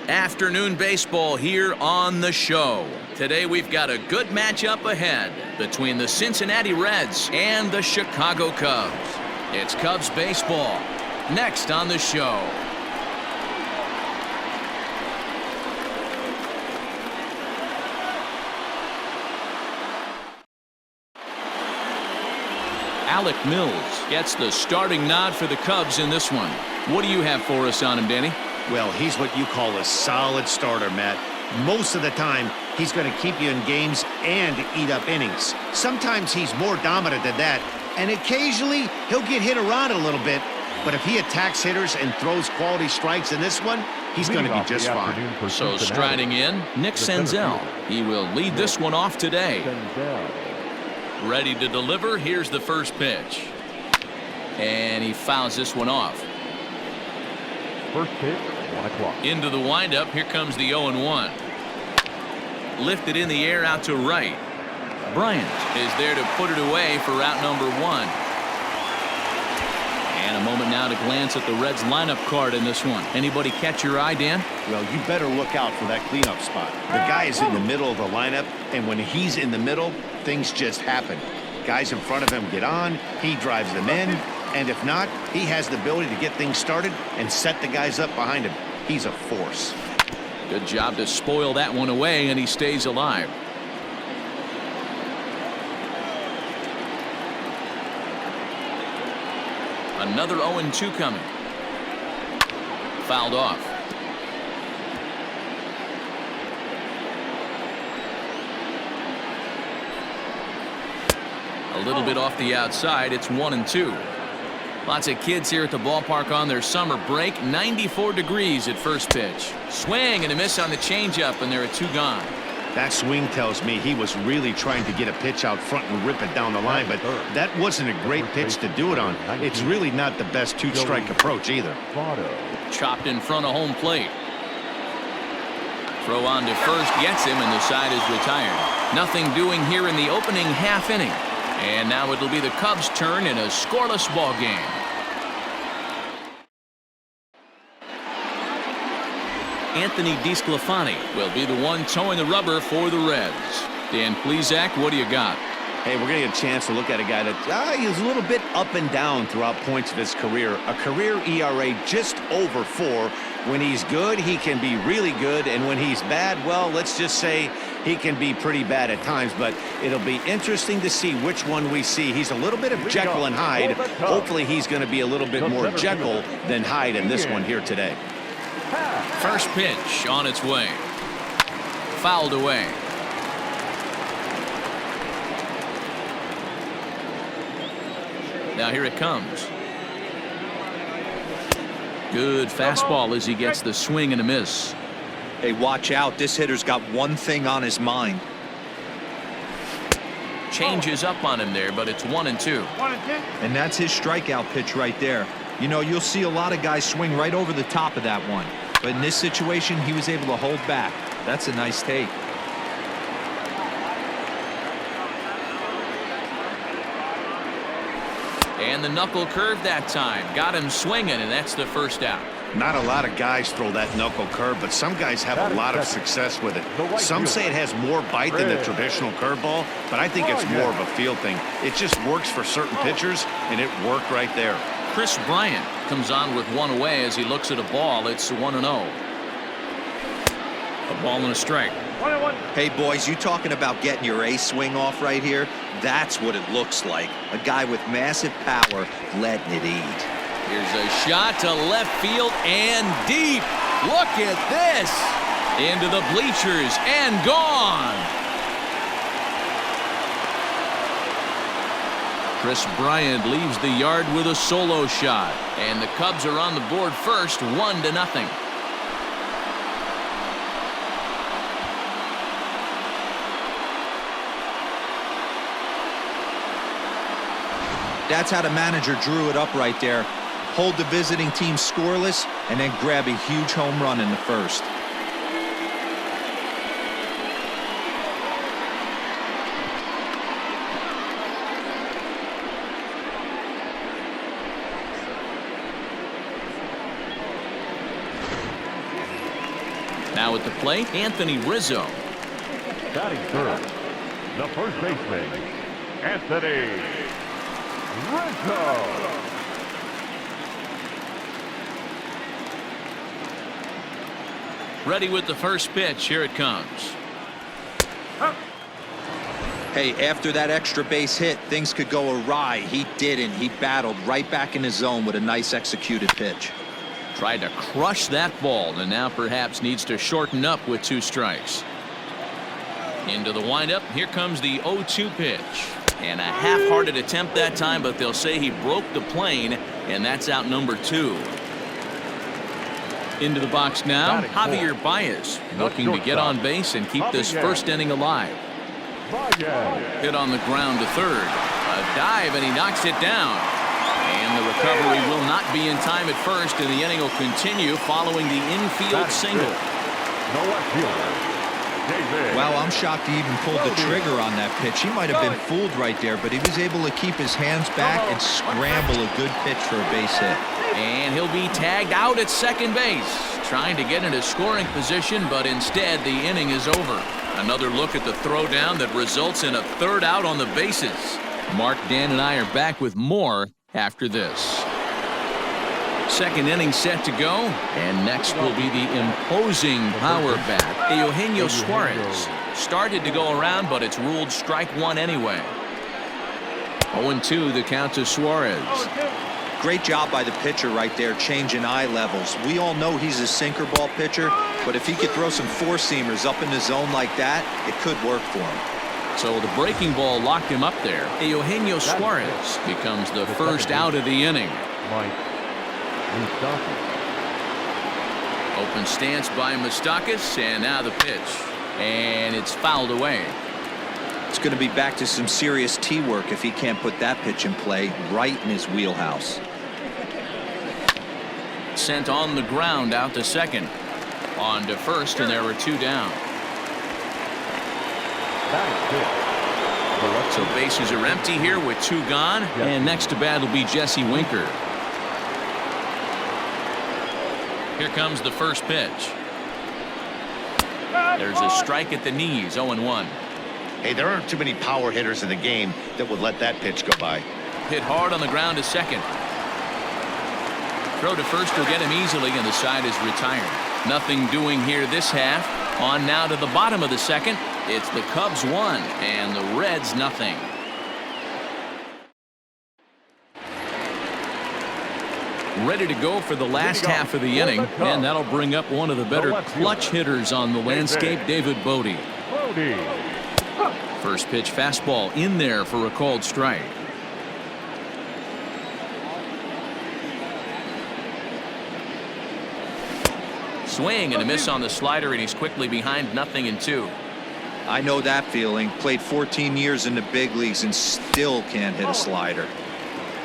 Afternoon baseball here on the show. Today we've got a good matchup ahead between the Cincinnati Reds and the Chicago Cubs. It's Cubs baseball next on the show. Alec Mills gets the starting nod for the Cubs in this one. What do you have for us on him, Danny? Well, he's what you call a solid starter, Matt. Most of the time, he's going to keep you in games and eat up innings. Sometimes he's more dominant than that, and occasionally he'll get hit around a little bit. But if he attacks hitters and throws quality strikes in this one, he's going to be just fine. So striding in, Nick Senzel. He will lead this one off today. Ready to deliver. Here's the first pitch. And he fouls this one off. First pitch, 1 o'clock. Into the windup. Here comes the 0-1. Lifted in the air out to right. Bryant is there to put it away for out number 1. And a moment now to glance at the Reds lineup card in this one. Anybody catch your eye, Dan? Well, you better look out for that cleanup spot. The guy is in the middle of the lineup, and when he's in the middle, things just happen. Guys in front of him get on, he drives them in, and if not, he has the ability to get things started and set the guys up behind him. He's a force. Good job to spoil that one away, and he stays alive. Another 0-2 coming. Fouled off. A little bit off the outside. It's 1-2. Lots of kids here at the ballpark on their summer break. 94 degrees at first pitch. Swing and a miss on the changeup, and there are 2 gone. That swing tells me he was really trying to get a pitch out front and rip it down the line, but that wasn't a great pitch to do it on. It's really not the best 2-strike approach either. Chopped in front of home plate. Throw on to first gets him, and the side is retired. Nothing doing here in the opening half inning. And now it'll be the Cubs' turn in a scoreless ball game. Anthony DeSclafani will be the one towing the rubber for the Reds. Dan Plesac, what do you got? Hey, we're going to get a chance to look at a guy that he's a little bit up and down throughout points of his career. A career ERA just over 4. When he's good, he can be really good. And when he's bad, well, let's just say he can be pretty bad at times. But it'll be interesting to see which one we see. He's a little bit of Jekyll and Hyde. Hopefully he's going to be a little bit more Jekyll than Hyde in this one here today. First pitch on its way. Fouled away. Now here it comes. Good fastball as he gets the swing and a miss. Hey, watch out. This hitter's got one thing on his mind. Changes up on him there, but it's 1-2. And that's his strikeout pitch right there. You know, you'll see a lot of guys swing right over the top of that one. But in this situation, he was able to hold back. That's a nice take. And the knuckle curve that time. Got him swinging, and that's the first out. Not a lot of guys throw that knuckle curve, but some guys have a lot of success with it. Some say it has more bite than the traditional curveball, but I think it's more of a feel thing. It just works for certain pitchers, and it worked right there. Chris Bryant comes on with one away as he looks at a ball. It's 1-0. A ball and a strike. Hey, boys, you talking about getting your A swing off right here? That's what it looks like. A guy with massive power letting it eat. Here's a shot to left field and deep. Look at this. Into the bleachers and gone. Chris Bryant leaves the yard with a solo shot. And the Cubs are on the board first, 1-0. That's how the manager drew it up right there. Hold the visiting team scoreless and then grab a huge home run in the first. Now at the plate, Anthony Rizzo. Batting third, the first baseman, Anthony Rizzo. Ready with the first pitch. Here it comes. Hey, after that extra base hit, things could go awry. He didn't. He battled right back in his zone with a nice executed pitch. Tried to crush that ball, and now perhaps needs to shorten up with 2 strikes. Into the windup. Here comes the 0-2 pitch. And a half-hearted attempt that time, but they'll say he broke the plane, and that's out number 2. Into the box now, Javier Baez, looking to get on base and keep this first inning alive. Hit on the ground to third. A dive, and he knocks it down. And the recovery will not be in time at first, and the inning will continue following the infield single. Well, I'm shocked he even pulled the trigger on that pitch. He might have been fooled right there, but he was able to keep his hands back and scramble a good pitch for a base hit. And he'll be tagged out at second base, trying to get into scoring position, but instead the inning is over. Another look at the throwdown that results in a third out on the bases. Mark, Dan, and I are back with more after this. Second inning set to go, and next will be the imposing power bat, Eugenio Suarez. Started to go around, but it's ruled strike 1 anyway. 0-2 the count to Suarez. Great job by the pitcher right there, changing eye levels. We all know he's a sinker ball pitcher, but if he could throw some four-seamers up in the zone like that, it could work for him. So the breaking ball locked him up there. Eugenio Suarez becomes the first out of the inning. Open stance by Moustakas, and now the pitch. And it's fouled away. It's going to be back to some serious tee work if he can't put that pitch in play right in his wheelhouse. Sent on the ground out to second. On to first, and there were 2 down. So bases are empty here with 2 gone. And next to bat will be Jesse Winker. Here comes the first pitch. There's a strike at the knees, 0-1. Hey, there aren't too many power hitters in the game that would let that pitch go by. Hit hard on the ground to second. Throw to first will get him easily, and the side is retired. Nothing doing here this half. On now to the bottom of the second. It's the Cubs 1 and the Reds nothing. Ready to go for the last half of the inning, and that'll bring up one of the better clutch hitters on the landscape, David Bodie. First pitch fastball in there for a called strike. Swing and a miss on the slider, and he's quickly behind 0-2. I know that feeling. Played 14 years in the big leagues and still can't hit a slider.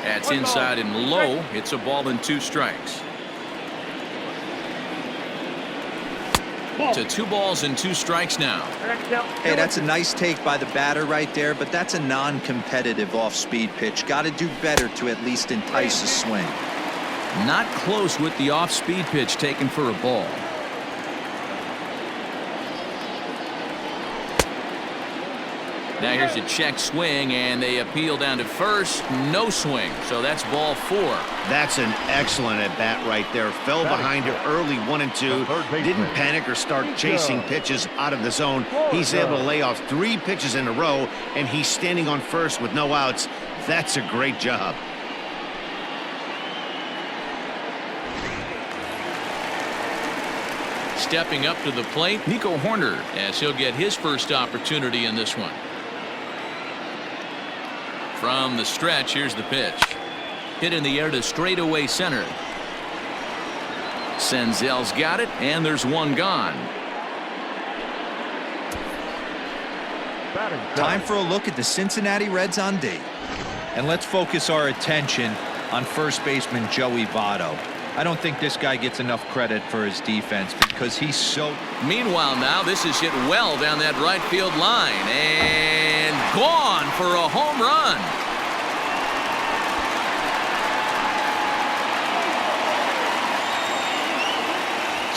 That's inside and low. It's a ball and 2 strikes. To 2 balls and 2 strikes now. Hey, that's a nice take by the batter right there, but that's a non-competitive off-speed pitch. Got to do better to at least entice a swing. Not close with the off-speed pitch taken for a ball. Now here's a check swing, and they appeal down to first. No swing, so that's ball 4. That's an excellent at-bat right there. Fell behind it early, 1-2. Didn't panic or start chasing pitches out of the zone. He's able to lay off 3 pitches in a row, and he's standing on first with no outs. That's a great job. Stepping up to the plate, Nico Horner, as he'll get his first opportunity in this one. From the stretch, here's the pitch. Hit in the air to straightaway center. Senzel's got it, and there's 1 gone. Time for a look at the Cincinnati Reds on D. And let's focus our attention on first baseman Joey Votto. I don't think this guy gets enough credit for his defense because he's so... Meanwhile now, this is hit well down that right field line. And gone for a home run.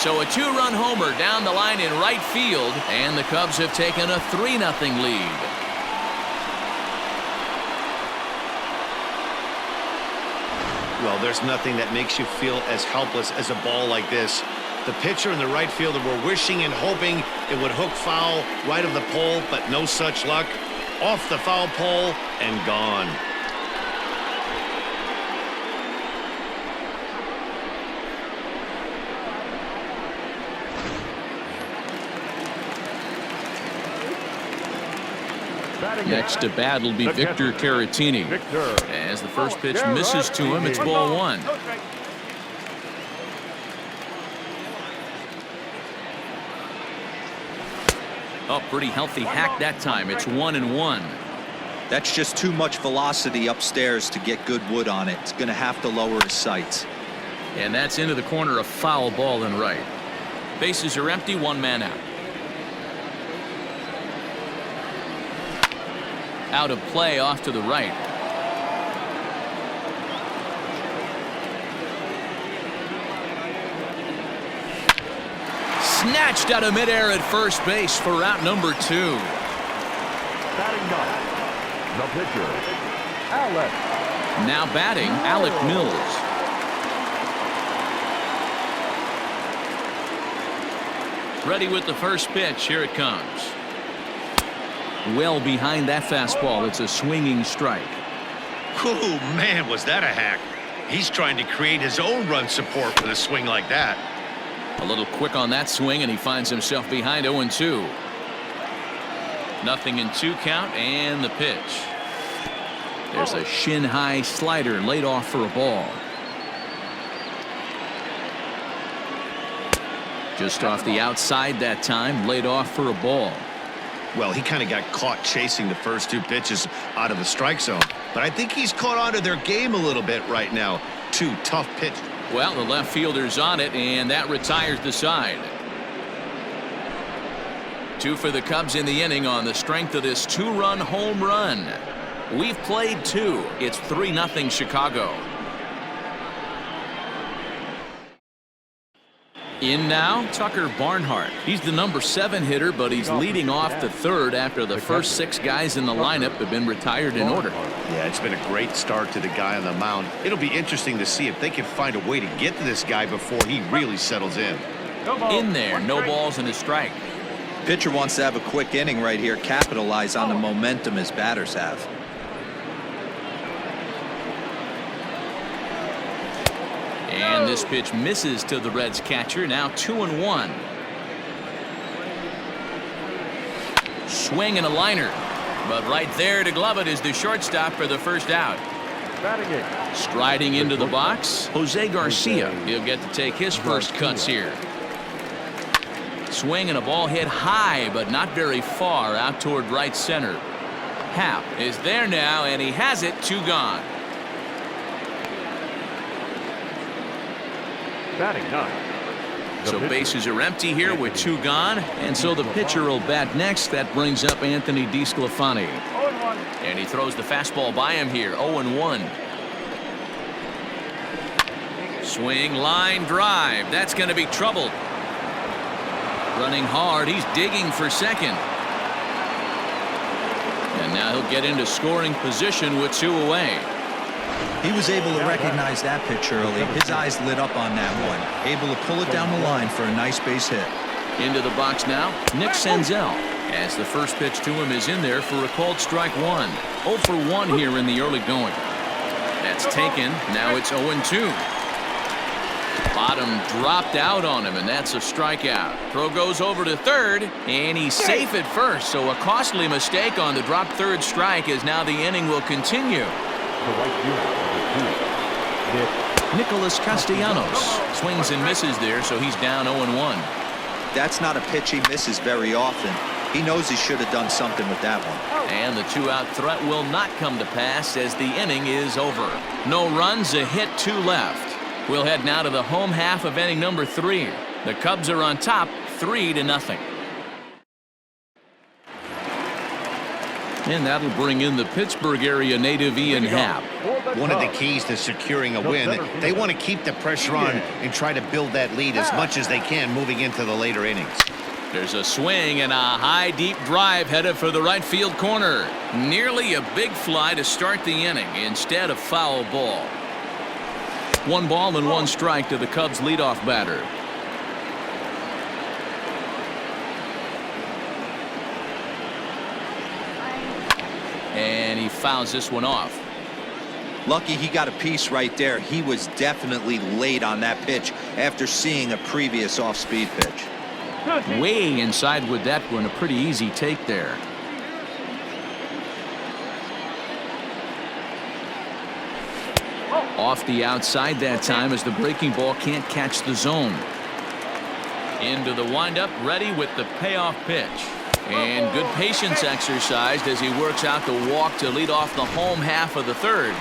So a two-run homer down the line in right field, and the Cubs have taken a 3-0 lead. Well, there's nothing that makes you feel as helpless as a ball like this. The pitcher and the right fielder were wishing and hoping it would hook foul right of the pole, but no such luck. Off the foul pole and gone. Next to bat will be Victor Caratini. As the first pitch misses to him, it's ball one. Oh, pretty healthy hack that time. It's 1-1. That's just too much velocity upstairs to get good wood on it. It's going to have to lower his sights. And that's into the corner, a foul ball and right. Bases are empty, one man out. Out of play off to the right. Snatched out of midair at first base for out number 2. Batting ninth, the pitcher, Alec. Now batting, Alec Mills. Ready with the first pitch. Here it comes. Well behind that fastball. It's a swinging strike. Oh, man, was that a hack. He's trying to create his own run support with a swing like that. A little quick on that swing, and he finds himself behind 0-2. 0-2 count, and the pitch. There's a shin-high slider laid off for a ball. Just off the outside that time, laid off for a ball. Well, he kind of got caught chasing the first 2 pitches out of the strike zone. But I think he's caught onto their game a little bit right now. 2 tough pitches. Well, the left fielder's on it, and that retires the side. 2 for the Cubs in the inning on the strength of this 2-run home run. We've played 2. It's 3-0 Chicago. In now, Tucker Barnhart. He's the number 7 hitter, but he's leading off the 3rd after the first 6 guys in the lineup have been retired in order. Yeah, it's been a great start to the guy on the mound. It'll be interesting to see if they can find a way to get to this guy before he really settles in. In there, no balls and a strike. Pitcher wants to have a quick inning right here, capitalize on the momentum his batters have. And this pitch misses to the Reds catcher. Now 2-1. Swing and a liner. But right there to glove it is the shortstop for the first out. Striding into the box, Jose Garcia. He'll get to take his first cuts here. Swing and a ball hit high, but not very far out toward right center. Happ is there now, and he has it. 2 gone. Batting ninth. So bases are empty here with 2 gone, and so the pitcher will bat next. That brings up Anthony DeSclafani. And he throws the fastball by him here. 0-1. Swing, line, drive. That's going to be trouble. Running hard. He's digging for second. And now he'll get into scoring position with 2 away. He was able to recognize that pitch early. His eyes lit up on that one. Able to pull it down the line for a nice base hit. Into the box now, Nick Senzel. As the first pitch to him is in there for a called strike 1. 0 for 1 here in the early going. That's taken. Now it's 0-2. Bottom dropped out on him, and that's a strikeout. Throw goes over to third, and he's safe at first. So a costly mistake on the dropped third strike, as now the inning will continue. Nicholas Castellanos swings and misses there, so he's down 0-1. That's not a pitch he misses very often. He knows he should have done something with that one. And the 2-out threat will not come to pass as the inning is over. No runs, a hit, 2 left. We'll head now to the home half of inning number 3. The Cubs are on top, 3-0. And that'll bring in the Pittsburgh area native Ian Happ. One of the keys to securing a win, they want to keep the pressure on and try to build that lead as much as they can moving into the later innings. There's a swing and a high deep drive headed for the right field corner. Nearly a big fly to start the inning instead of foul ball. 1 ball and 1 strike to the Cubs leadoff batter. And he fouls this one off. Lucky he got a piece right there. He was definitely late on that pitch after seeing a previous off-speed pitch. Way inside with that one. A pretty easy take there. Off the outside that time as the breaking ball can't catch the zone. Into the windup, ready with the payoff pitch. And good patience exercised as he works out the walk to lead off the home half of the third.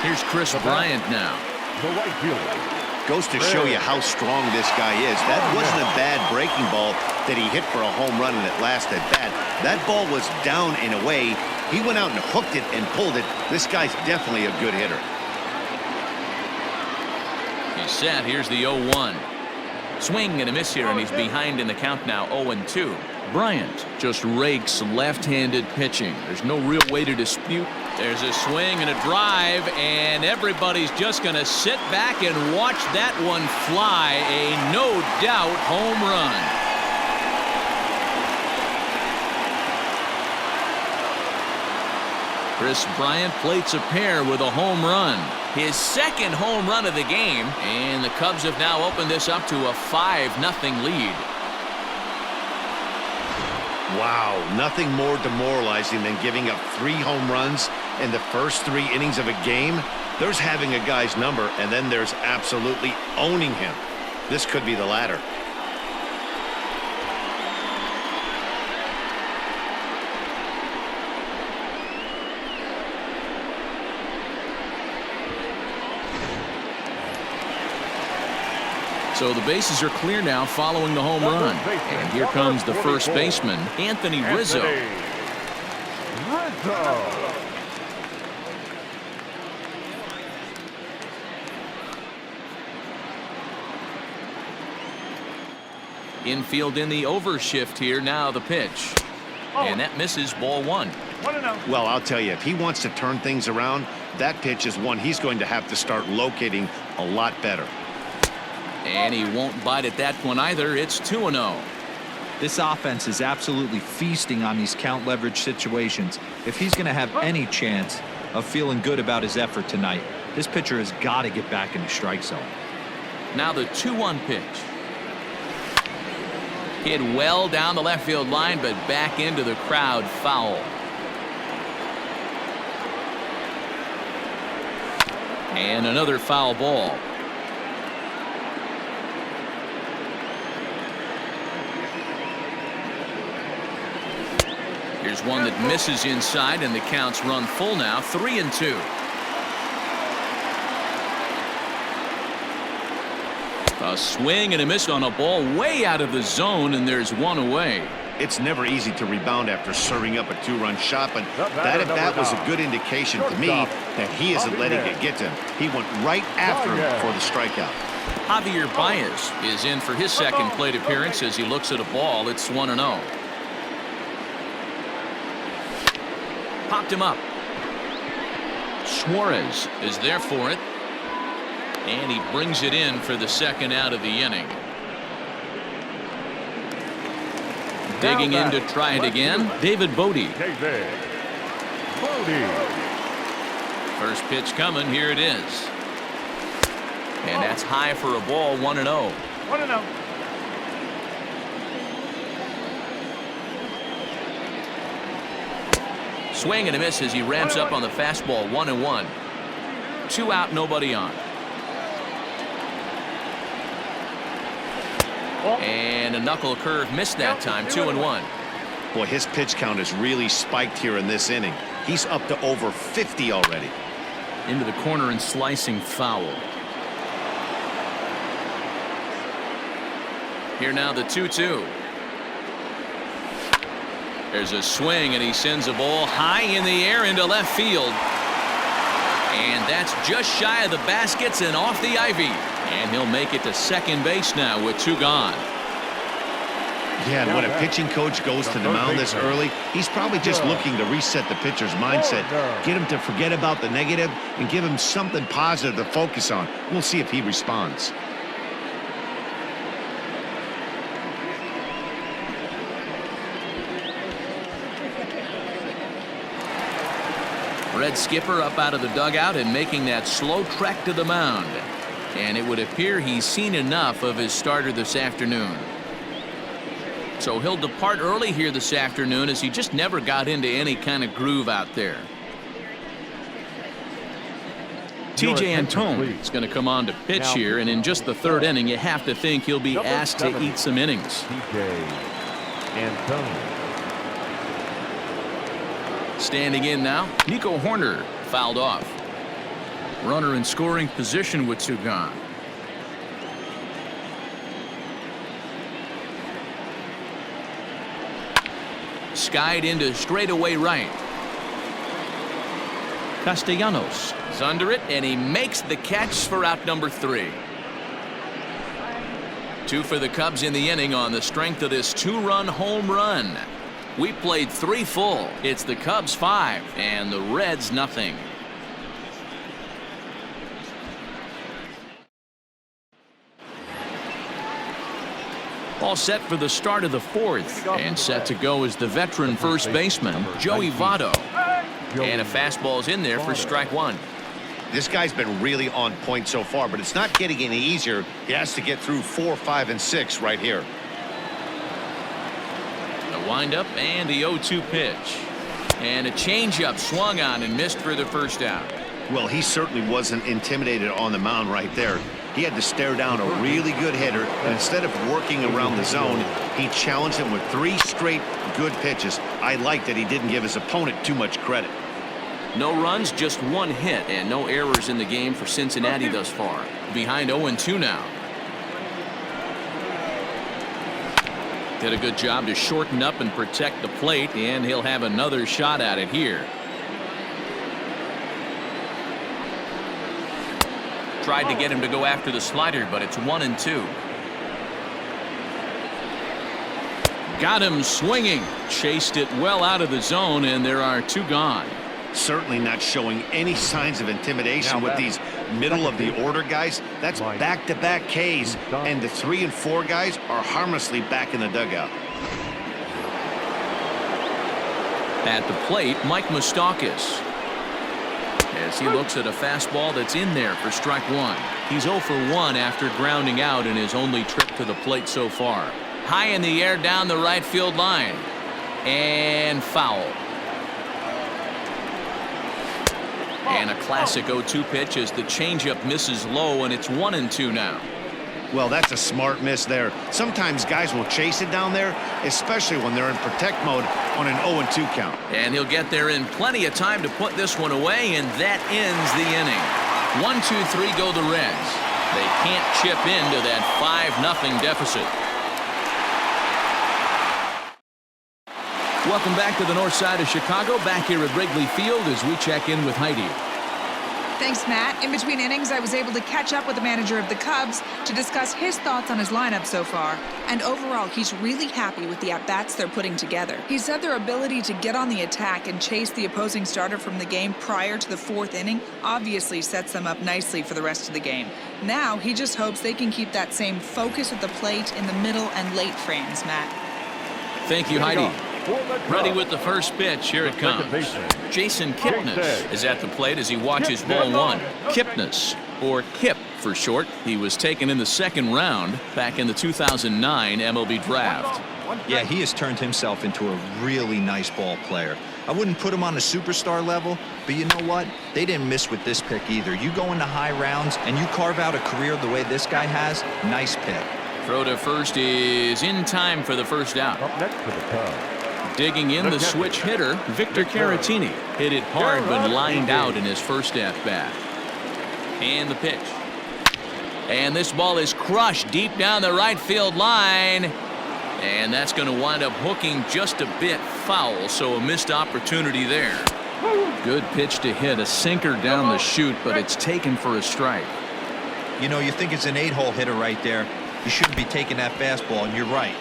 Here's Chris Bryant now. The right fielder. Goes to show you how strong this guy is. That wasn't a bad breaking ball that he hit for a home run in that last at bat. That ball was down and away. He went out and hooked it and pulled it. This guy's definitely a good hitter. He's set. Here's the 0-1. Swing and a miss here, and he's behind in the count now, 0-2. Bryant just rakes left-handed pitching. There's no real way to dispute. There's a swing and a drive, and everybody's just going to sit back and watch that one fly. A no-doubt home run. Chris Bryant plates a pair with a home run. His second home run of the game, and the Cubs have now opened this up to a 5-0 lead. Wow, nothing more demoralizing than giving up 3 home runs in the first 3 innings of a game. There's having a guy's number, and then there's absolutely owning him. This could be the latter. So the bases are clear now following the home run. And here comes the first baseman, Anthony Rizzo. Infield in the overshift here. Now the pitch. And that misses, ball 1. Well, I'll tell you, if he wants to turn things around, that pitch is one he's going to have to start locating a lot better. And he won't bite at that one either. It's 2-0. This offense is absolutely feasting on these count leverage situations. If he's going to have any chance of feeling good about his effort tonight, this pitcher has got to get back in the strike zone. Now the 2-1 pitch. Hit well down the left field line, but back into the crowd, foul. And another foul ball. Here's one that misses inside, and the count's run full now, 3-2. A swing and a miss on a ball way out of the zone, and there's one away. It's never easy to rebound after serving up a 2-run shot, but that was a good indication to me that he isn't letting it get to him. He went right after him for the strikeout. Javier Baez is in for his second plate appearance as he looks at a ball. It's 1-0. Popped him up. Suarez is there for it. And he brings it in for the second out of the inning. Digging in to try it again, David Bodie. First pitch coming, here it is. And that's high for a ball, 1-0. 1-0. Swing and a miss as he ramps up on the fastball, 1-1. 2 out, nobody on. And a knuckle curve missed that time, 2-1. Boy, his pitch count has really spiked here in this inning. He's up to over 50 already. Into the corner and slicing foul. Here now the 2-2. There's a swing, and he sends a ball high in the air into left field. And that's just shy of the baskets and off the ivy. And he'll make it to second base now with 2 gone. Yeah, and when a pitching coach goes to the mound this early, he's probably just looking to reset the pitcher's mindset, get him to forget about the negative, and give him something positive to focus on. We'll see if he responds. Red skipper up out of the dugout and making that slow trek to the mound. And it would appear he's seen enough of his starter this afternoon. So he'll depart early here this afternoon, as he just never got into any kind of groove out there. TJ Antone is going to come on to pitch here, and in just the 3rd inning, you have to think he'll be asked to eat some innings. TJ Antone. Standing in now, Nico Horner fouled off. Runner in scoring position with 2 gone. Skied into straightaway right. Castellanos is under it, and he makes the catch for out number 3. 2 for the Cubs in the inning on the strength of this 2-run home run. We played 3 full. It's the Cubs 5 and the Reds nothing. All set for the start of the 4th, and set to go is the veteran first baseman, Joey Votto. And a fastball's in there for strike 1. This guy's been really on point so far, but it's not getting any easier. He has to get through 4, 5, and 6 right here. The windup and the 0-2 pitch. And a changeup swung on and missed for the first out. Well, he certainly wasn't intimidated on the mound right there. He had to stare down a really good hitter, and instead of working around the zone, he challenged him with 3 straight good pitches. I like that he didn't give his opponent too much credit. No runs, just 1 hit, and no errors in the game for Cincinnati thus far. Behind 0-2 now. Did a good job to shorten up and protect the plate, and he'll have another shot at it here. Tried to get him to go after the slider, but it's 1-2. Got him swinging. Chased it well out of the zone, and there are 2 gone. Certainly not showing any signs of intimidation with these middle of the order guys. That's back-to-back Ks, and the 3 and 4 guys are harmlessly back in the dugout. At the plate, Mike Moustakas, as he looks at a fastball that's in there for strike 1. He's 0 for 1 after grounding out in his only trip to the plate so far. High in the air down the right field line, and foul. And a classic 0-2 pitch as the changeup misses low, and it's 1-2 now. Well, that's a smart miss there. Sometimes guys will chase it down there, especially when they're in protect mode on an 0-2 count. And he'll get there in plenty of time to put this one away, and that ends the inning. 1-2-3 go the Reds. They can't chip into that 5-0 deficit. Welcome back to the north side of Chicago, back here at Wrigley Field as we check in with Heidi. Thanks, Matt. In between innings, I was able to catch up with the manager of the Cubs to discuss his thoughts on his lineup so far. And overall, he's really happy with the at-bats they're putting together. He said their ability to get on the attack and chase the opposing starter from the game prior to the 4th inning obviously sets them up nicely for the rest of the game. Now, he just hopes they can keep that same focus at the plate in the middle and late frames, Matt. Thank you, Heidi. Ready with the first pitch. Here it comes. Jason Kipnis is at the plate as he watches ball 1. Kipnis, or Kip for short. He was taken in the 2nd round back in the 2009 MLB draft. Yeah, he has turned himself into a really nice ball player. I wouldn't put him on a superstar level, but you know what? They didn't miss with this pick either. You go into high rounds and you carve out a career the way this guy has, nice pick. Throw to first is in time for the first out. Up next for the Cubs. Digging in the switch hitter, Victor Caratini. Hit it hard but lined out in his first at-bat. And the pitch. And this ball is crushed deep down the right field line. And that's going to wind up hooking just a bit foul, so a missed opportunity there. Good pitch to hit, a sinker down the chute, but it's taken for a strike. You know, you think it's an 8-hole hitter right there. You shouldn't be taking that fastball, and you're right.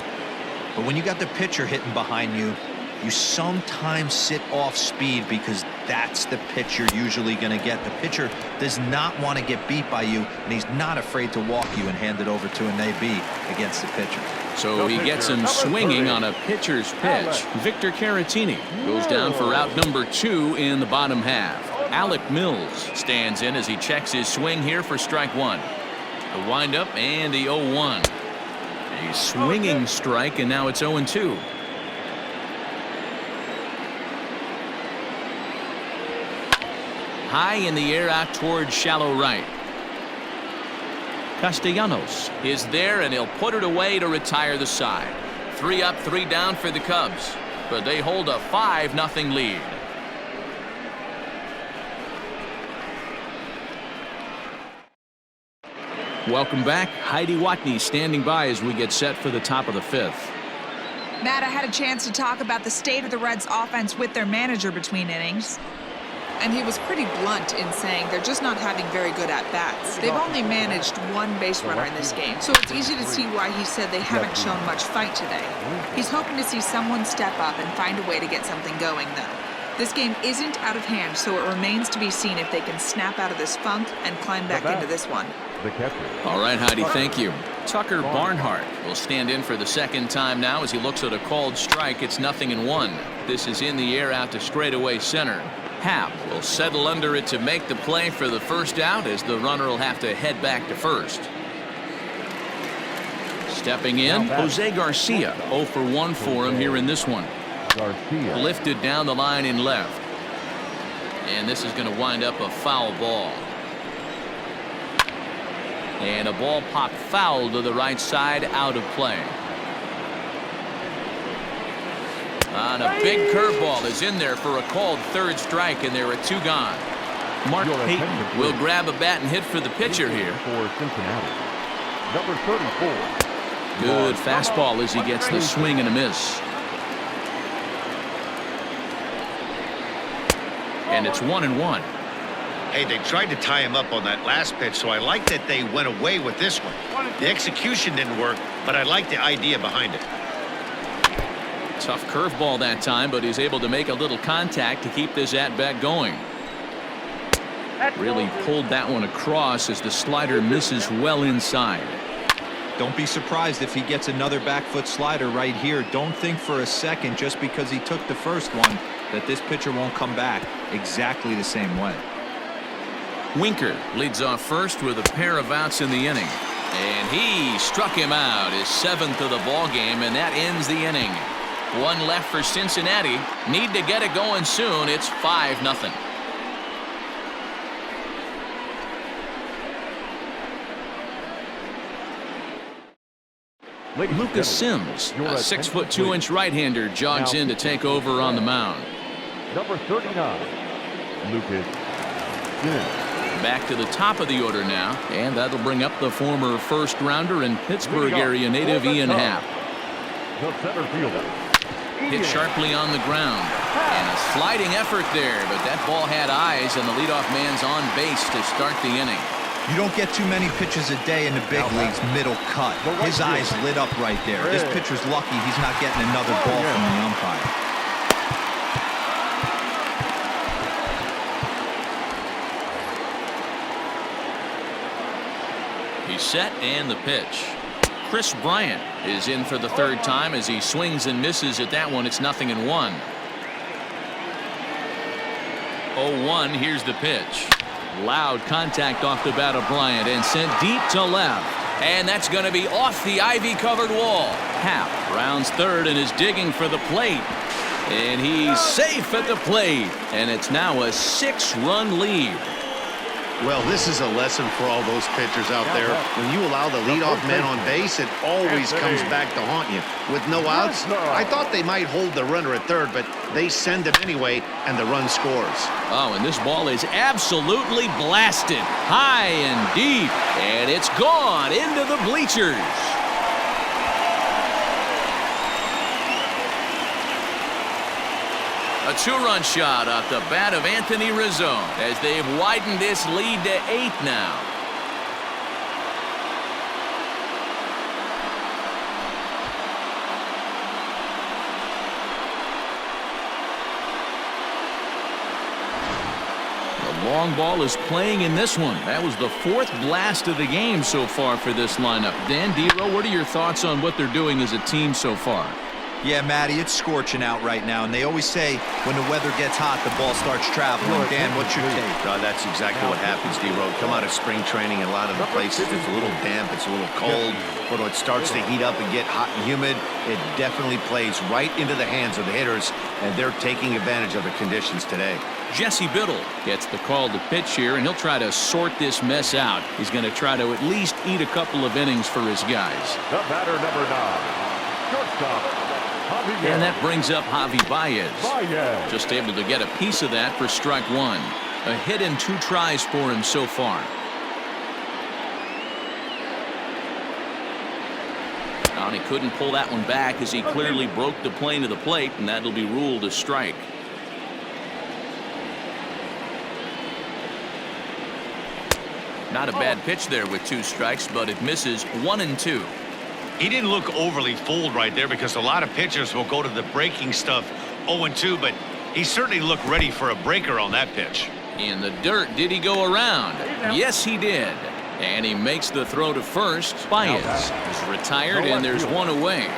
But when you got the pitcher hitting behind you, you sometimes sit off speed because that's the pitch you're usually going to get. The pitcher does not want to get beat by you, and he's not afraid to walk you and hand it over to an AB against the pitcher. So he gets him swinging on a pitcher's pitch. Victor Caratini goes down for out number 2 in the bottom half. Alec Mills stands in as he checks his swing here for strike 1. The windup and the 0-1. A swinging strike, and now it's 0-2. High in the air out towards shallow right. Castellanos is there, and he'll put it away to retire the side. 3 up, 3 down for the Cubs, but they hold a 5-0 lead. Welcome back. Heidi Watney standing by as we get set for the top of the 5th. Matt, I had a chance to talk about the state of the Reds offense with their manager between innings. And he was pretty blunt in saying they're just not having very good at-bats. They've only managed 1 base runner in this game, so it's easy to see why he said they haven't shown much fight today. He's hoping to see someone step up and find a way to get something going, though. This game isn't out of hand, so it remains to be seen if they can snap out of this funk and climb back into this one. All right, Heidi, thank you. Tucker Barnhart will stand in for the 2nd time now as he looks at a called strike. It's 0-1. This is in the air out to straightaway center. Happ will settle under it to make the play for the first out as the runner will have to head back to first. Stepping in, Jose Garcia. 0 for 1 for him here in this one. Garcia. Lifted down the line in left. And this is going to wind up a foul ball. And a ball popped foul to the right side, out of play. On a big curveball is in there for a called 3rd strike, and there are 2 gone. Mark Payton will grab a bat and hit for the pitcher here. For Cincinnati, number 34. Good fastball as he gets the swing and a miss. And it's 1-1. Hey, they tried to tie him up on that last pitch, so I like that they went away with this one. The execution didn't work, but I like the idea behind it. Tough curveball that time, but he's able to make a little contact to keep this at-bat going. Really pulled that one across as the slider misses well inside. Don't be surprised if he gets another back foot slider right here. Don't think for a second, just because he took the first one, that this pitcher won't come back exactly the same way. Winker leads off first with a pair of outs in the inning. And he struck him out, his 7th of the ball game, and that ends the inning. 1 left for Cincinnati. Need to get it going soon. It's 5-0. Lucas Sims, a 6'2" right-hander, jogs in to take over on the mound. Number 39, Lucas Sims. Back to the top of the order now, and that'll bring up the former first-rounder and Pittsburgh area native Ian Happ. The center fielder. Hit sharply on the ground, and a sliding effort there, but that ball had eyes, and the leadoff man's on base to start the inning. You don't get too many pitches a day in the big leagues middle cut. His eyes lit up right there. This pitcher's lucky he's not getting another ball from the umpire. He's set, and the pitch. Chris Bryant is in for the 3rd time as he swings and misses at that one. It's 0-1. 0-1. Here's the pitch. Loud contact off the bat of Bryant and sent deep to left. And that's going to be off the ivy-covered wall. Happ rounds 3rd and is digging for the plate. And he's safe at the plate. And it's now a 6-run lead. Well, this is a lesson for all those pitchers out there. When you allow the leadoff man on base, it always comes back to haunt you. With no outs, I thought they might hold the runner at 3rd, but they send him anyway, and the run scores. Oh, and this ball is absolutely blasted. High and deep, and it's gone into the bleachers. A two-run shot off the bat of Anthony Rizzo as they've widened this lead to 8 now. The long ball is playing in this one. That was the 4th blast of the game so far for this lineup. Dan, Dero, what are your thoughts on what they're doing as a team so far? Yeah, Matty, it's scorching out right now, and they always say when the weather gets hot, the ball starts traveling. Dan, what's your take? That's exactly what happens, D-Road. Come out of spring training in a lot of the places, it's a little damp, it's a little cold, but when it starts to heat up and get hot and humid, it definitely plays right into the hands of the hitters, and they're taking advantage of the conditions today. Jesse Biddle gets the call to pitch here, and he'll try to sort this mess out. He's going to try to at least eat a couple of innings for his guys. The batter, number 9, shortstop. And that brings up Javi Baez. Just able to get a piece of that for strike 1. A hit in 2 tries for him so far. And he couldn't pull that one back as he clearly broke the plane of the plate, and that'll be ruled a strike. Not a bad pitch there with 2 strikes, but it misses 1 and 2. He didn't look overly fooled right there because a lot of pitchers will go to the breaking stuff 0-2, but he certainly looked ready for a breaker on that pitch. In the dirt, did he go around? Yes, he did. And he makes the throw to first. Baez is retired, and there's 1 away.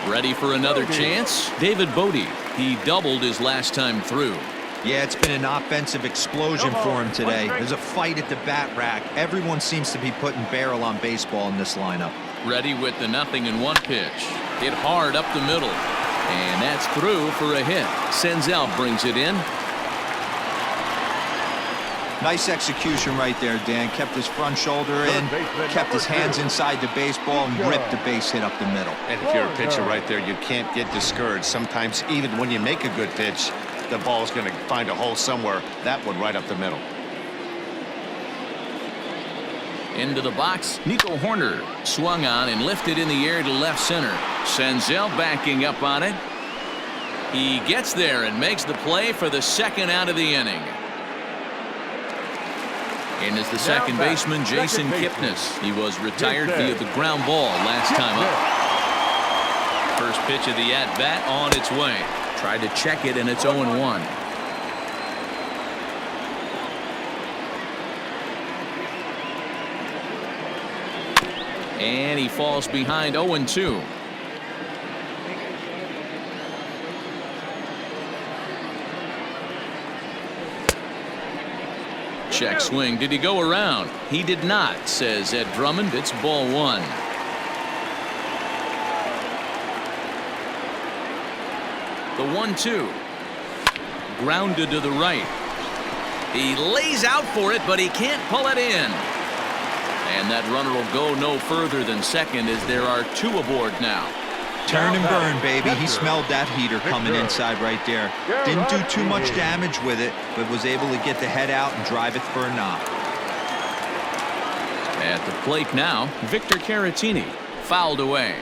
Ready for another chance? David Bodie. He doubled his last time through. Yeah, it's been an offensive explosion for him today. There's a fight at the bat rack. Everyone seems to be putting barrel on baseball in this lineup. Ready with the 0-1 pitch. Hit hard up the middle. And that's through for a hit. Senzel brings it in. Nice execution right there, Dan. Kept his front shoulder in, kept his hands inside the baseball, and ripped the base hit up the middle. And if you're a pitcher right there, you can't get discouraged. Sometimes even when you make a good pitch, the ball's going to find a hole somewhere. That one right up the middle. Into the box, Nico Horner swung on and lifted in the air to left center. Senzel backing up on it. He gets there and makes the play for the 2nd out of the inning. In is the second baseman, Jason Kipnis. He was retired via the ground ball last time up. First pitch of the at-bat on its way. Tried to check it, and it's 0-1. And he falls behind 0-2. Check swing. Did he go around? He did not, says Ed Drummond. It's ball 1. The 1-2. Grounded to the right. He lays out for it, but he can't pull it in. And that runner will go no further than second as there are 2 aboard now. Turn and burn, baby. He smelled that heater coming inside right there. Didn't do too much damage with it, but was able to get the head out and drive it for a knock. At the plate now, Victor Caratini fouled away.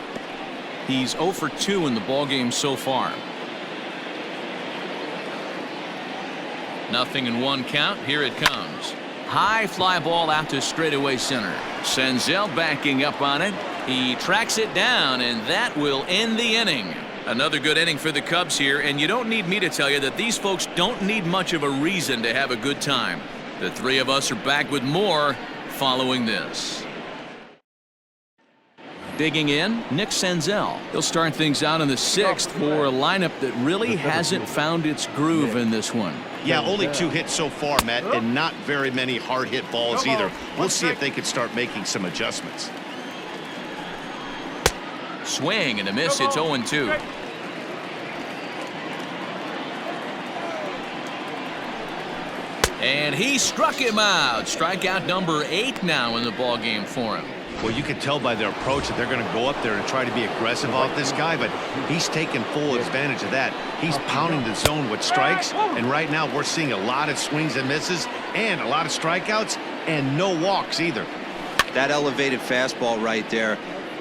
He's 0 for 2 in the ballgame so far. 0-1 count. Here it comes. High fly ball out to straightaway center. Senzel backing up on it. He tracks it down, and that will end the inning. Another good inning for the Cubs here, and you don't need me to tell you that these folks don't need much of a reason to have a good time. The 3 of us are back with more following this. Digging in, Nick Senzel. He'll start things out in the 6th for a lineup that really hasn't found its groove in this one. Yeah, only 2 hits so far, Matt, and not very many hard hit balls either. We'll see if they can start making some adjustments. Swing and a miss. It's 0-2. And he struck him out. Strikeout number 8 now in the ballgame for him. Well, you can tell by their approach that they're going to go up there and try to be aggressive off this guy, but he's taking full advantage of that. He's pounding the zone with strikes, and right now we're seeing a lot of swings and misses and a lot of strikeouts and no walks either. That elevated fastball right there,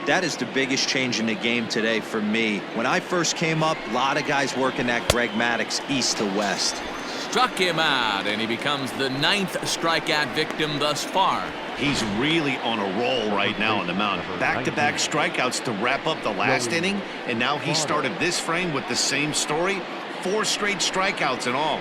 That is the biggest change in the game today for me. When I first came up, a lot of guys working that Greg Maddux east to west. Struck him out, and he becomes the 9th strikeout victim thus far. He's really on a roll right now on the mound. Back-to-back strikeouts to wrap up the last inning, and now he started this frame with the same story. 4 straight strikeouts in all.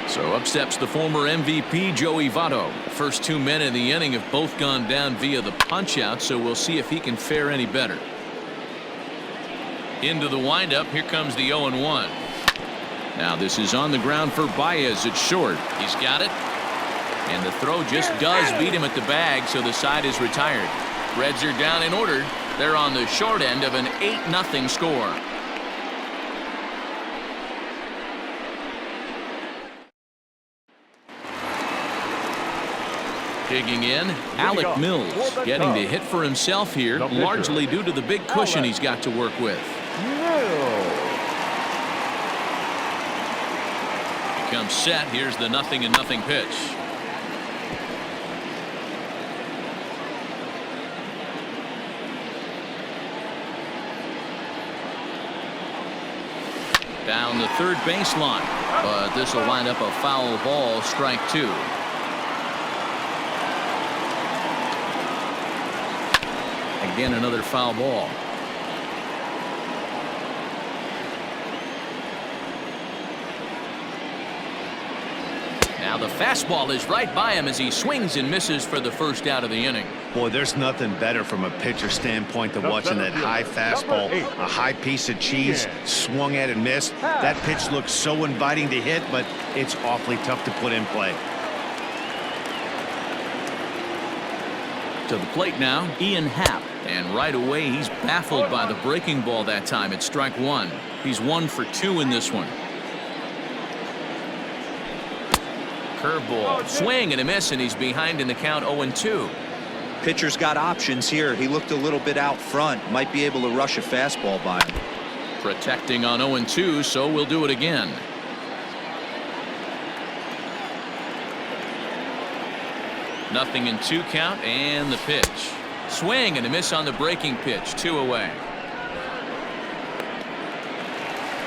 So up steps the former MVP, Joey Votto. First 2 men in the inning have both gone down via the punch-out, so we'll see if he can fare any better. Into the windup, here comes the 0-1. Now this is on the ground for Baez at short. He's got it. And the throw just does beat him at the bag, so the side is retired. Reds are down in order. They're on the short end of an 8-0 score. Digging in, Alec Mills getting to hit for himself here, largely due to the big cushion he's got to work with. Comes set. Here's the 0-0 pitch. Down the third baseline, but this will wind up a foul ball, strike 2. Again, another foul ball. Now the fastball is right by him as he swings and misses for the first out of the inning. Boy, there's nothing better from a pitcher standpoint than watching that high fastball, a high piece of cheese, swung at and missed. That pitch looks so inviting to hit, but it's awfully tough to put in play. To the plate now, Ian Happ. And right away, he's baffled by the breaking ball that time. It's strike 1. He's 1 for 2 in this one. Curveball, swing and a miss, and he's behind in the count 0-2. Pitcher's got options here. He looked a little bit out front. Might be able to rush a fastball by him. Protecting on 0-2, so we'll do it again. Nothing in 2 count, and the pitch. Swing and a miss on the breaking pitch. 2 away.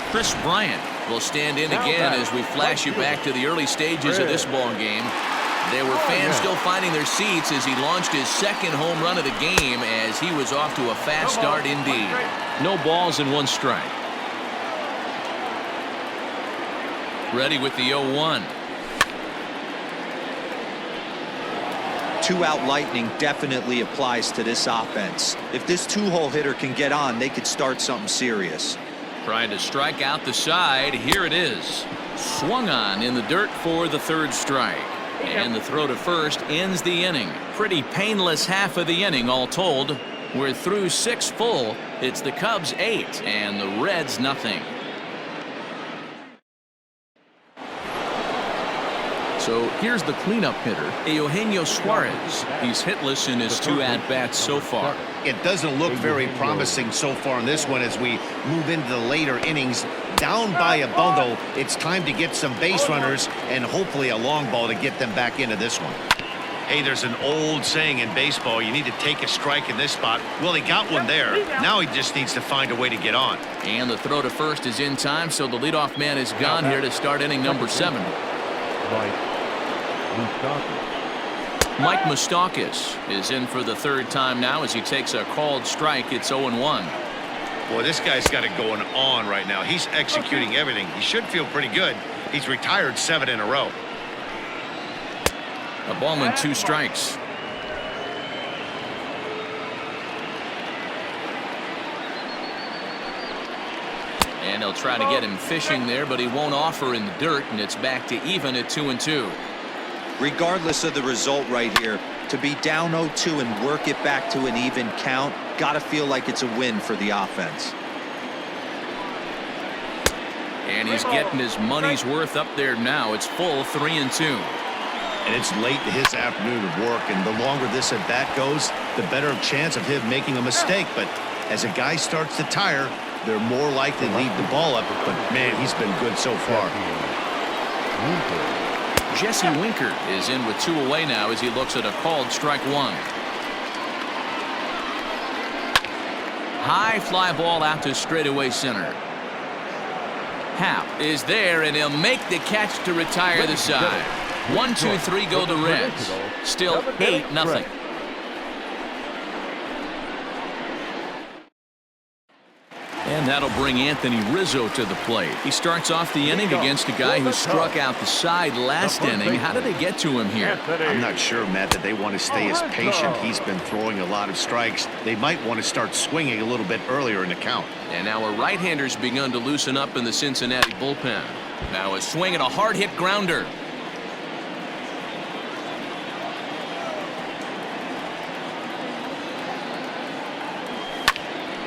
Chris Bryant will stand in again as we flash you back to the early stages of this ball game. There were fans still finding their seats as he launched his 2nd home run of the game as he was off to a fast start indeed. No balls and 1 strike. Ready with the 0-1. 2-out lightning definitely applies to this offense. If this 2-hole hitter can get on, they could start something serious. Trying to strike out the side. Here it is. Swung on in the dirt for the 3rd strike. And the throw to first ends the inning. Pretty painless half of the inning all told. We're through 6 full. It's the Cubs 8 and the Reds nothing. So here's the cleanup hitter, Eugenio Suarez. He's hitless in his 2 at-bats so far. It doesn't look very promising so far in this one as we move into the later innings. Down by a bundle, it's time to get some base runners and hopefully a long ball to get them back into this one. Hey, there's an old saying in baseball, you need to take a strike in this spot. Well, he got one there. Now he just needs to find a way to get on. And the throw to first is in time, so the leadoff man is gone here to start inning number 7. Mike Moustakas is in for the 3rd time now as he takes a called strike. It's 0-1. Boy, this guy's got it going on right now. He's executing everything. He should feel pretty good. He's retired 7 in a row. A ball and 2 strikes. And they'll try to get him fishing there, but he won't offer in the dirt, and it's back to even at 2-2. Regardless of the result right here, to be down 0-2 and work it back to an even count, gotta feel like it's a win for the offense. And he's getting his money's worth up there now. It's full 3-2. And it's late to his afternoon of work, and the longer this at bat goes, the better chance of him making a mistake. But as a guy starts to tire, they're more likely to leave the ball up. But man, he's been good so far. Jesse Winker is in with 2 away now as he looks at a called strike 1. High fly ball out to straightaway center. Happ is there, and he'll make the catch to retire the side. 1, 2, 3 go the Reds. Still 8-0. And that'll bring Anthony Rizzo to the plate. He starts off the inning against a guy who struck out the side last inning. How did they get to him here? I'm not sure, Matt, that they want to stay as patient. He's been throwing a lot of strikes. They might want to start swinging a little bit earlier in the count. And now a right-hander's begun to loosen up in the Cincinnati bullpen. Now a swing and a hard-hit grounder.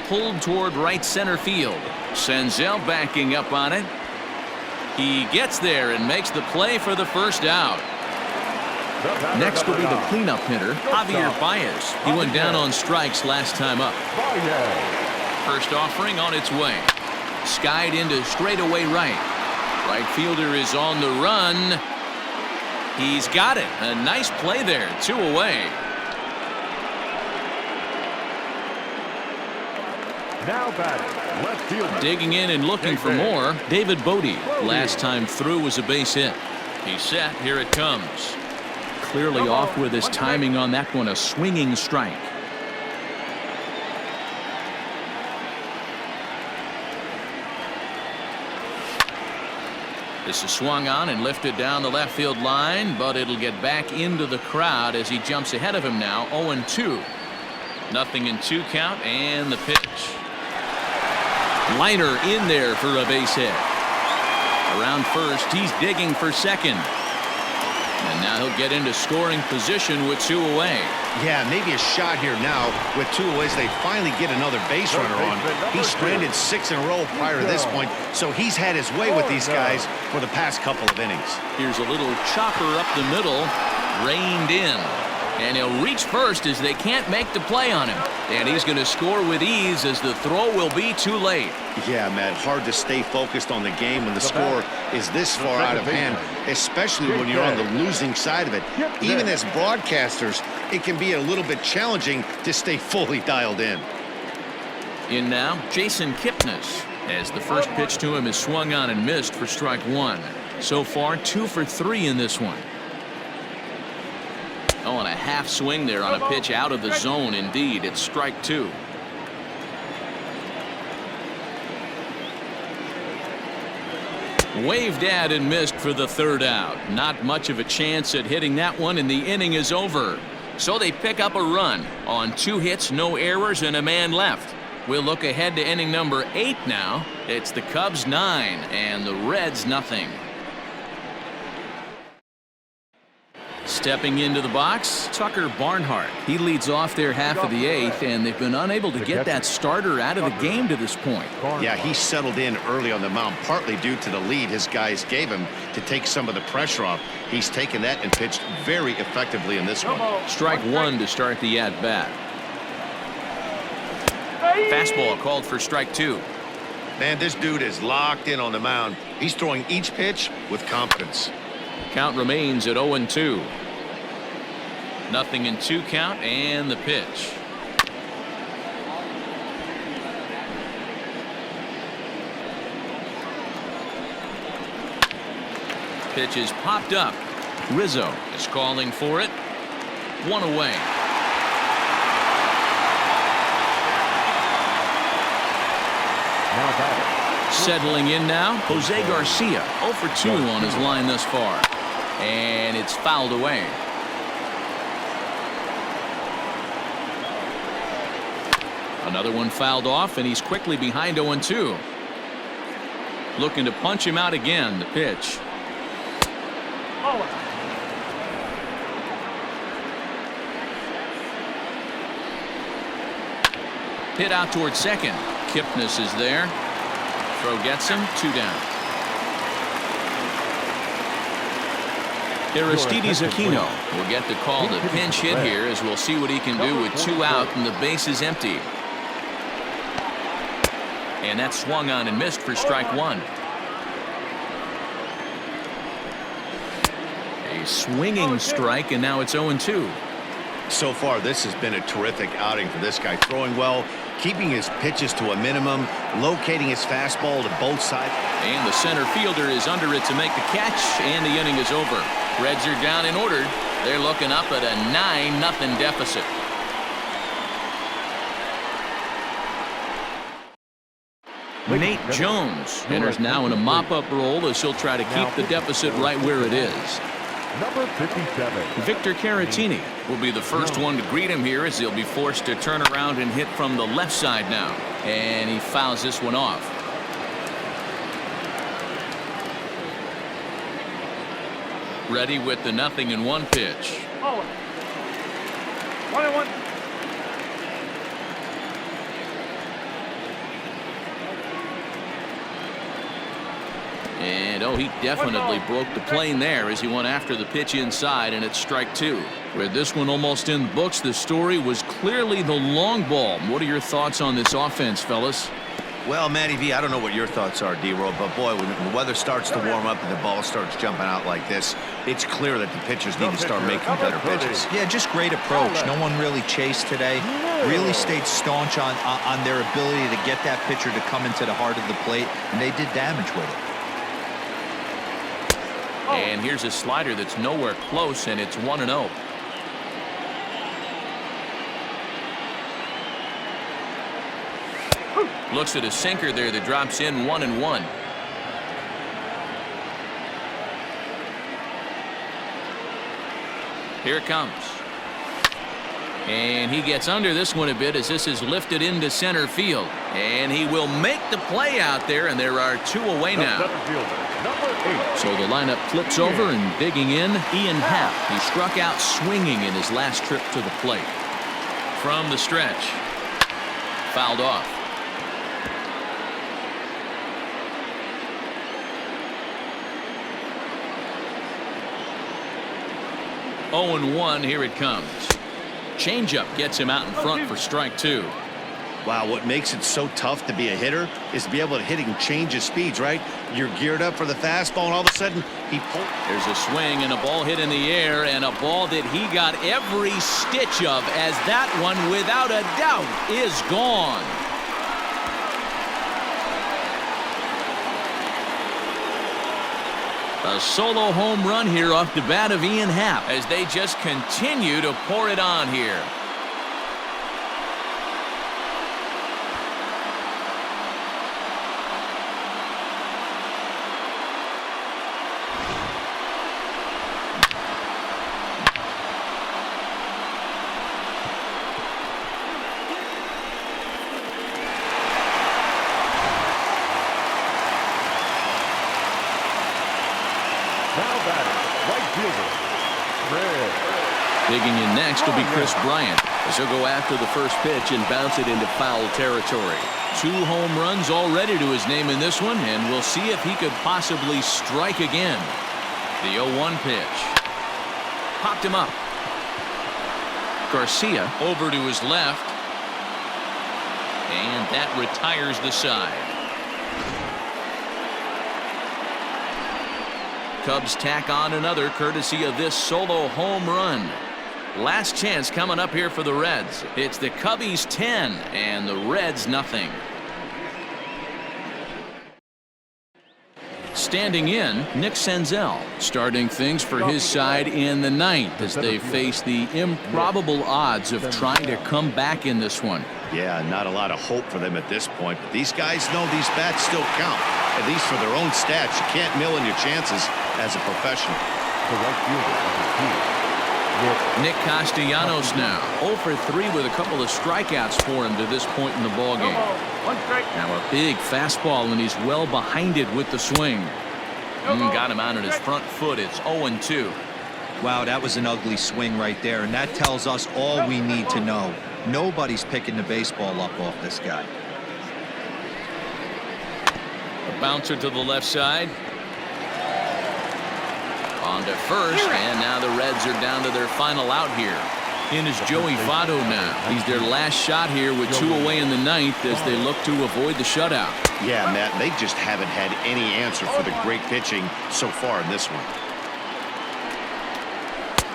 Pulled toward right center field. Senzel backing up on it. He gets there and makes the play for the first out. Next will be the cleanup hitter, Javier Baez. He went down on strikes last time up. First offering on its way. Skied into straightaway right. Right fielder is on the run. He's got it. A nice play there. 2 away. Now batting, left fielder. Digging in and looking for more, David Bodie. Last time through was a base hit. He's set. Here it comes. Clearly off with his timing on that one. A swinging strike. This is swung on and lifted down the left field line, but it'll get back into the crowd as he jumps ahead of him now. 0-2. 0-2 count, and the pitch. Liner in there for a base hit. Around first, he's digging for second. And now he'll get into scoring position with 2 away. Yeah, maybe a shot here now with 2 away. They finally get another base runner on. He's stranded 6 in a row prior to this point, so he's had his way with these guys for the past couple of innings. Here's a little chopper up the middle, reined in. And he'll reach first as they can't make the play on him. And he's going to score with ease as the throw will be too late. Yeah, Matt, hard to stay focused on the game when the score is this far out of hand, especially when you're on the losing side of it. Even as broadcasters, it can be a little bit challenging to stay fully dialed in. In now, Jason Kipnis, as the first pitch to him is swung on and missed for strike 1. So far, 2 for 3 in this one. Oh, and a half swing there on a pitch out of the zone. Indeed, it's strike 2. Waved at and missed for the 3rd out. Not much of a chance at hitting that one, and the inning is over. So they pick up a run on 2 hits, no errors, and a man left. We'll look ahead to inning number 8 now. It's the Cubs 9 and the Reds nothing. Stepping into the box, Tucker Barnhart. He leads off their half of the 8th, and they've been unable to get that starter out of the game to this point. Yeah, he settled in early on the mound, partly due to the lead his guys gave him to take some of the pressure off. He's taken that and pitched very effectively in this one. Strike 1 to start the at-bat. Fastball called for strike 2. Man, this dude is locked in on the mound. He's throwing each pitch with confidence. Count remains at 0-2. 0-2 count, and the pitch. Pitch is popped up. Rizzo is calling for it. 1 away. Settling in now, Jose Garcia, 0 for 2 on his line thus far. And it's fouled away. Another one fouled off, and he's quickly behind 0-2. Looking to punch him out again. The pitch. Hit out towards second. Kipnis is there. Throw gets him. 2 down. Aristides Aquino will get the call to pinch hit here, as we'll see what he can do with 2 out and the base is empty. And that swung on and missed for strike 1. A swinging strike, and now it's 0-2. So far, this has been a terrific outing for this guy. Throwing well, keeping his pitches to a minimum, locating his fastball to both sides. And the center fielder is under it to make the catch, and the inning is over. Reds are down and ordered. They're looking up at a 9-0 deficit. Nate Jones enters now in a mop-up role as he'll try to keep the deficit right where it is. Number 57. Victor Caratini will be the first one to greet him here as he'll be forced to turn around and hit from the left side now. And he fouls this one off. Ready with the 0-1 pitch. 1-1. And he definitely broke the plane there as he went after the pitch inside, and it's strike two. With this one almost in the books, the story was clearly the long ball. What are your thoughts on this offense, fellas? Well, Matty V, I don't know what your thoughts are, D-Roll, but boy, when the weather starts to warm up and the ball starts jumping out like this, it's clear that the pitchers need to start making better pitches. Yeah, just great approach. No one really chased today. Really stayed staunch on their ability to get that pitcher to come into the heart of the plate, and they did damage with it. And here's a slider that's nowhere close, and it's 1-0. Looks at a sinker there that drops in 1-1. Here it comes. And he gets under this one a bit as this is lifted into center field. And he will make the play out there, and there are two away now. So the lineup flips over, and digging in, Ian Happ. He struck out swinging in his last trip to the plate. From the stretch. Fouled off. Oh and 1, here it comes. Changeup gets him out in front for strike two. Wow, what makes it so tough to be a hitter is to be able to hit and change his speeds, right? You're geared up for the fastball, and all of a sudden, he pulls. There's a swing and a ball hit in the air, and a ball that he got every stitch of, as that one, without a doubt, is gone. A solo home run here off the bat of Ian Happ as they just continue to pour it on here. Digging in next will be Chris Bryant as he'll go after the first pitch and bounce it into foul territory. 2 home runs already to his name in this one, and we'll see if he could possibly strike again. The 0-1 pitch. Popped him up. Garcia over to his left. And that retires the side. Cubs tack on another courtesy of this solo home run. Last chance coming up here for the Reds. It's the Cubbies 10 and the Reds nothing. Standing in, Nick Senzel starting things for his side in the 9th as they face the improbable odds of trying to come back in this one. Yeah, not a lot of hope for them at this point, but these guys know these bats still count, at least for their own stats. You can't mill in your chances as a professional. The right fielder, Nick Castellanos now 0 for 3 with a couple of strikeouts for him to this point in the ballgame. Now a big fastball, and he's well behind it with the swing. Got him out on his front foot. It's 0-2. Wow, that was an ugly swing right there, and that tells us all we need to know. Nobody's picking the baseball up off this guy. A bouncer to the left side. On to first, and now the Reds are down to their final out here. In is Joey Votto now. He's their last shot here with 2 away in the 9th as they look to avoid the shutout. Yeah, Matt, they just haven't had any answer for the great pitching so far in this one.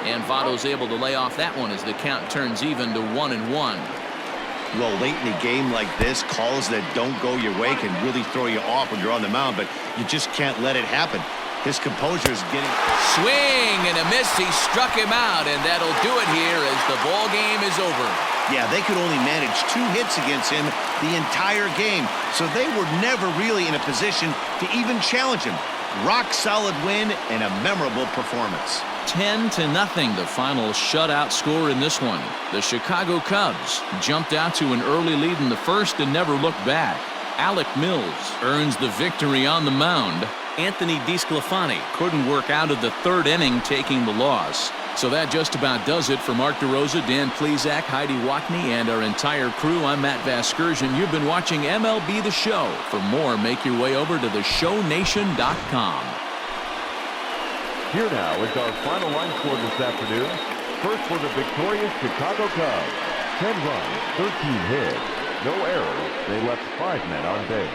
And Votto's able to lay off that one as the count turns even to 1-1. Well, late in a game like this, calls that don't go your way can really throw you off when you're on the mound, but you just can't let it happen. His composure is getting... Swing and a miss. He struck him out, and that'll do it here as the ball game is over. Yeah, they could only manage 2 hits against him the entire game, so they were never really in a position to even challenge him. Rock solid win and a memorable performance. 10-0, the final shutout score in this one. The Chicago Cubs jumped out to an early lead in the first and never looked back. Alec Mills earns the victory on the mound. Anthony DeSclafani couldn't work out of the 3rd inning, taking the loss. So that just about does it for Mark DeRosa, Dan Plesac, Heidi Watney, and our entire crew. I'm Matt Vasgersian. You've been watching MLB The Show. For more, make your way over to theshownation.com. Here now is our final line score this afternoon. First for the victorious Chicago Cubs. 10 runs, 13 hits, no errors. They left 5 men on base.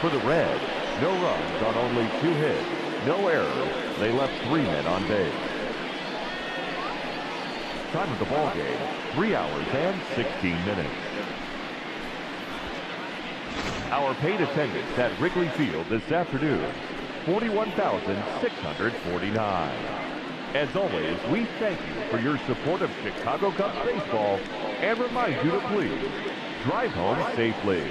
For the Reds, no runs on only 2 hits, no errors. They left 3 men on base. Time of the ball game, 3 hours and 16 minutes. Our paid attendance at Wrigley Field this afternoon, 41,649. As always, we thank you for your support of Chicago Cubs baseball and remind you to please drive home safely.